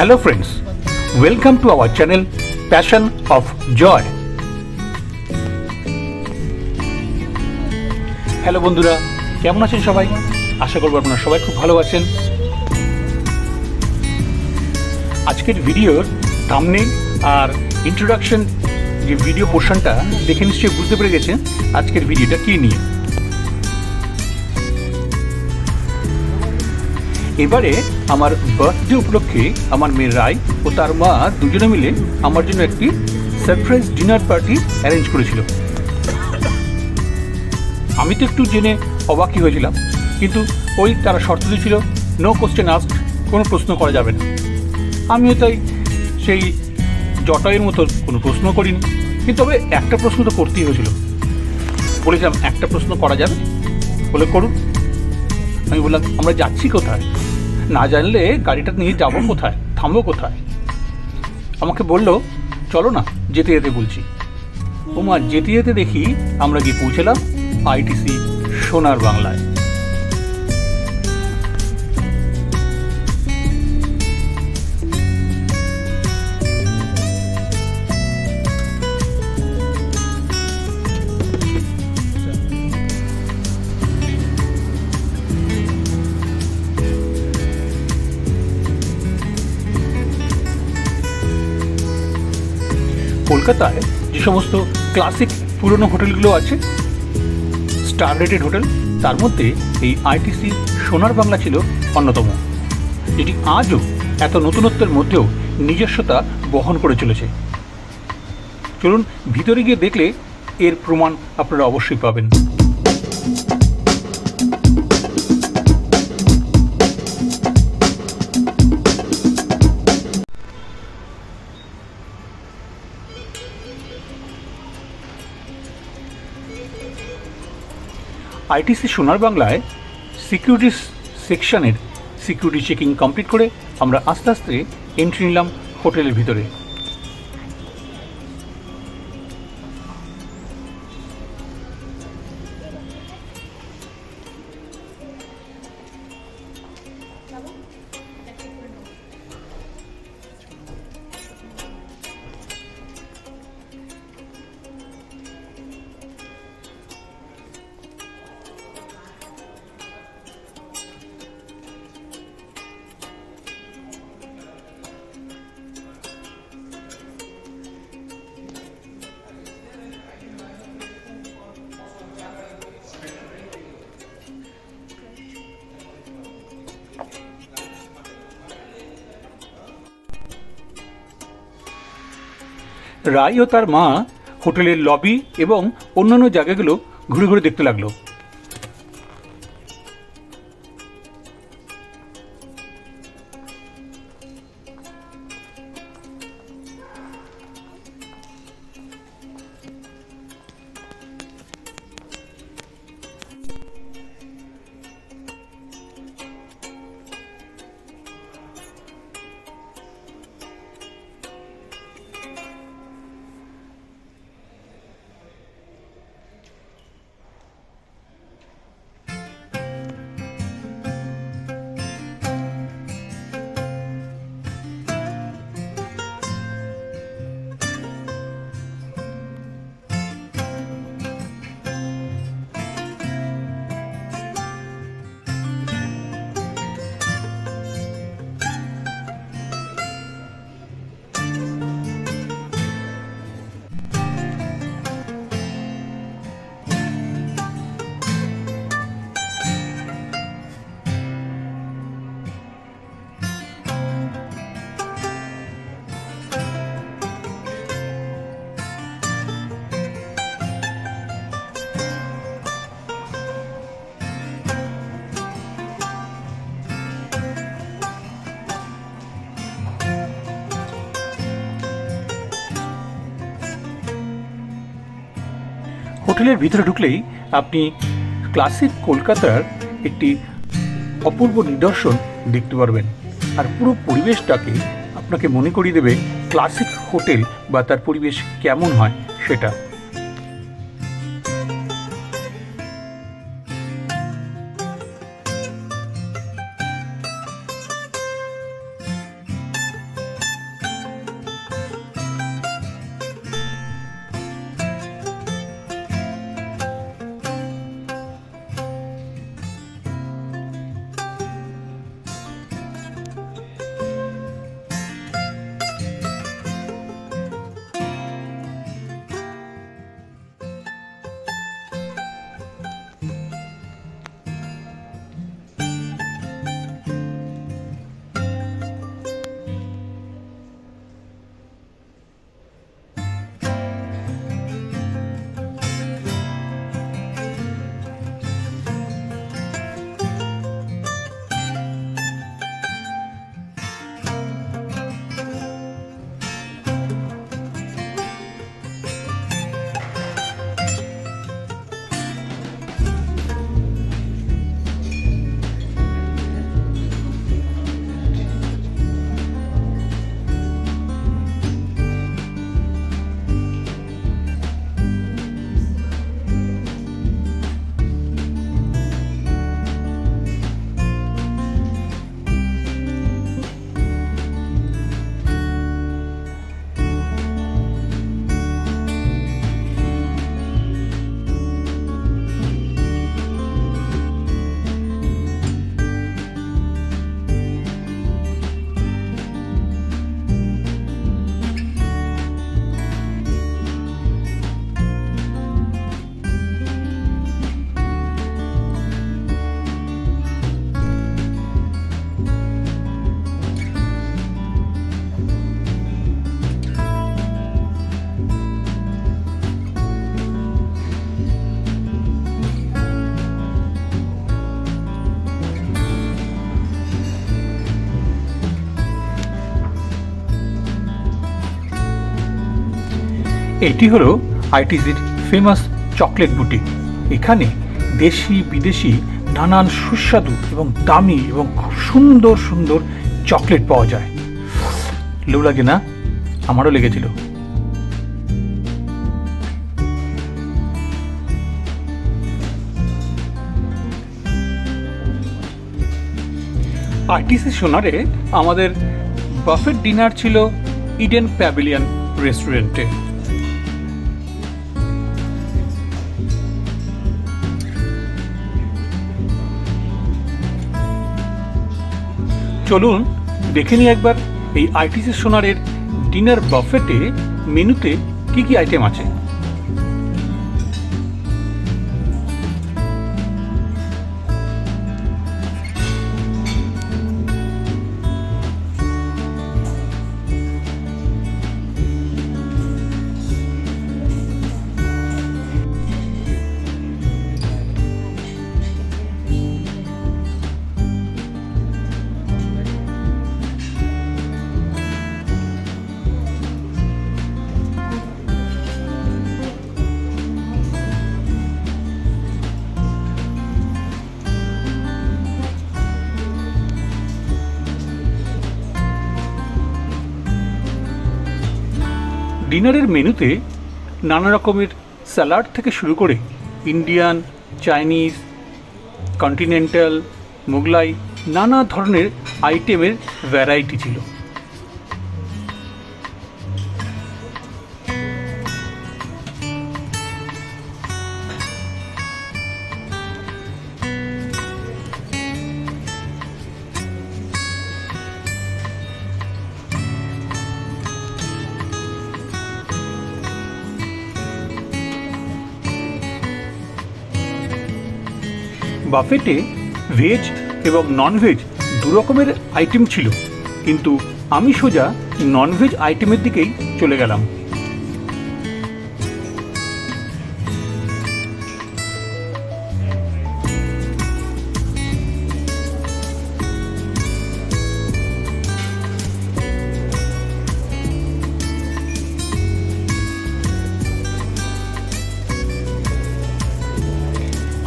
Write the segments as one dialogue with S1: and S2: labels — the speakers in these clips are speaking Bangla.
S1: Hello friends, welcome to our channel Passion of Joy. Hello বন্ধুরা, কেমন আছেন সবাই? আশা করব আপনারা সবাই খুব ভালো আছেন। আজকের ভিডিওর থাম্বনেল আর ইন্ট্রোডাকশন যে ভিডিও পোর্শনটা দেখে নিশ্চয়ই বুঝতে পেরে গেছেন আজকের ভিডিওটা কী নিয়ে। এবারে আমার বার্থডে উপলক্ষে আমার মেয়ে রায় ও তার মা দুজনে মিলে আমার জন্য একটি সারপ্রাইজ ডিনার পার্টি অ্যারেঞ্জ করেছিল। আমি তো একটু জেনে অবাকই হয়েছিলাম, কিন্তু ওই তারা শর্ত দিয়েছিল নো কোশ্চেন আস্কড, কোনো প্রশ্ন করা যাবে না। আমিও তাই সেই জটায়ের মতো কোনো প্রশ্ন করিনি, কিন্তু তবে একটা প্রশ্ন তো করতেই হয়েছিল। বলেছিলাম একটা প্রশ্ন করা যাবে, বলে করুন। আমি বললাম আমরা যাচ্ছি কোথায়, না জানলে গাড়িটা নিয়ে যাবো কোথায়, থামবো কোথায়। আমাকে বললো চলো না, যেতে যেতে বলছি। ওমা যেতে যেতে দেখি আমরা গিয়ে পৌঁছলাম আইটিসি সোনার বাংলায়। কলকাতায় যে সমস্ত ক্লাসিক পুরনো হোটেলগুলো আছে, স্টার রেটেড হোটেল, তার মধ্যে এই আইটিসি সোনার বাংলা ছিল অন্যতম, যেটি আজও এত নতুনত্বের মধ্যেও নিজস্বতা বহন করে চলেছে। চলুন ভিতরে গিয়ে দেখলে এর প্রমাণ আপনারা অবশ্যই পাবেন। আইটিসি সোনার বাংলায় সিকিউরিটি সেকশনের সিকিউরিটি চেকিং কমপ্লিট করে আমরা আস্তে আস্তে এন্ট্রি নিলাম হোটেলের ভিতরে। রায় ও তার মা হোটেলের লবি এবং অন্যান্য জায়গাগুলো ঘুরে ঘুরে দেখতে লাগলো। হোটেলের ভিতরে ঢুকলেই আপনি ক্লাসিক কলকাতার একটি অপূর্ব নিদর্শন দেখতে পারবেন, আর পুরো পরিবেশটাকে আপনাকে মনে করিয়ে দেবে ক্লাসিক হোটেল বা তার পরিবেশ কেমন হয় সেটা। এটি হলো আইটিসির ফেমাস চকলেট বুটিক। এখানে দেশি বিদেশি নানান সুস্বাদু এবং দামি এবং খুব সুন্দর সুন্দর চকলেট পাওয়া যায়। লোভ লাগে না? আমারও লেগেছিল। আইটিসি সোনারে আমাদের বাফেট ডিনার ছিল ইডেন প্যাভিলিয়ন রেস্টুরেন্টে। চলুন দেখে নিই একবার এই আইটিসি সোনারের ডিনার বাফেটে মেনুতে কি কি আইটেম আছে। ডিনারের মেনুতে নানা রকমের স্যালাড থেকে শুরু করে ইন্ডিয়ান, চাইনিজ, কন্টিনেন্টাল, মোগলাই নানা ধরনের আইটেমের ভ্যারাইটি ছিল। বাফেটে ভেজ এবং ননভেজ দু রকমের আইটেম ছিল, কিন্তু আমি সোজা ননভেজ আইটেমের দিকেই চলে গেলাম।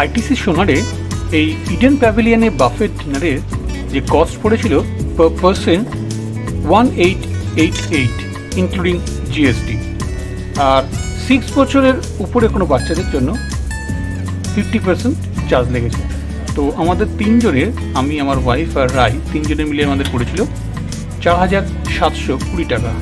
S1: আইটিসি সোনারে এই ইডেন প্যাভিলিয়নে বাফেট ডিনারের যে কস্ট পড়েছিল পার পারসন 1888 ইনক্লুডিং জিএসটি, আর 6 বছরের উপরে কোনো বাচ্চাদের জন্য 50% চার্জ লেগেছে। তো আমাদের তিনজনের, আমি, আমার ওয়াইফ আর রাই, তিনজনের মিলে আমাদের পড়েছিল 4720 টাকা।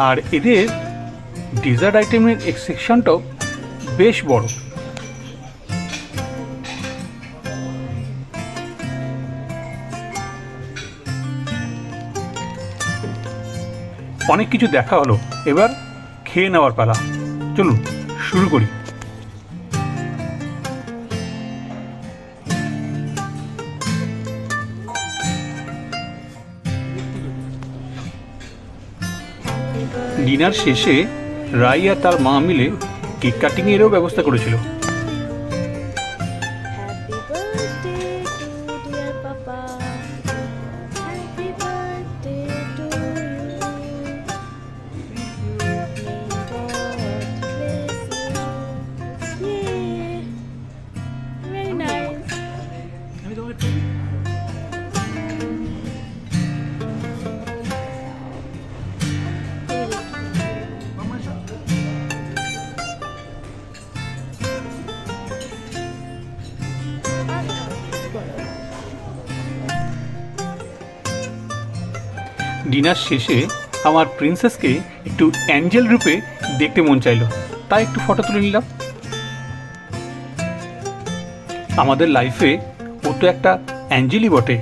S1: আর এদের ডেজার্ট আইটেমের সেকশনটাও বেশ বড়। অনেক কিছু দেখা হলো, এবার খেয়ে নেওয়ার পালা। চলুন শুরু করি। ডিনার শেষে রাই আর তার মা মিলে কেক কাটিংয়েরও ব্যবস্থা করেছিল। ডিনার শেষে আমার প্রিন্সেসকে একটু অ্যাঞ্জেল রূপে দেখতে মন চাইলো, তাই একটু ফটো তুলে নিলাম। আমাদের লাইফে ও তো একটা অ্যাঞ্জেলই বটে।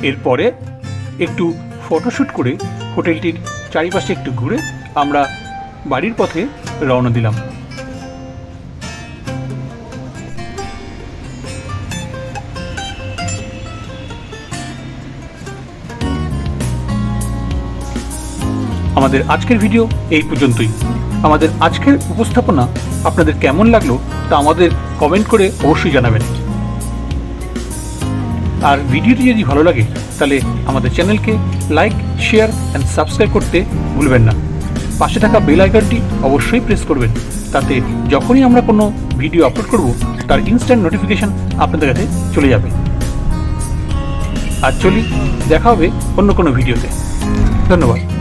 S1: এরপরে একটু ফটোশ্যুট করে হোটেলটির চারিপাশে একটু ঘুরে আমরা বাড়ির পথে রওনা দিলাম। আমাদের আজকের ভিডিও এই পর্যন্তই। আমাদের আজকের উপস্থাপনা আপনাদের কেমন লাগলো তা আমাদের কমেন্ট করে অবশ্যই জানাবেন। আর ভিডিওটি যদি ভালো লাগে তাহলে আমাদের চ্যানেলকে লাইক, শেয়ার অ্যান্ড সাবস্ক্রাইব করতে ভুলবেন না। পাশে থাকা বেল আইকনটি অবশ্যই প্রেস করবেন, তাতে যখনই আমরা কোনো ভিডিও আপলোড করব তার ইনস্ট্যান্ট নোটিফিকেশন আপনাদের কাছে চলে যাবে। আর চলি, দেখা হবে অন্য কোনো ভিডিওতে। ধন্যবাদ।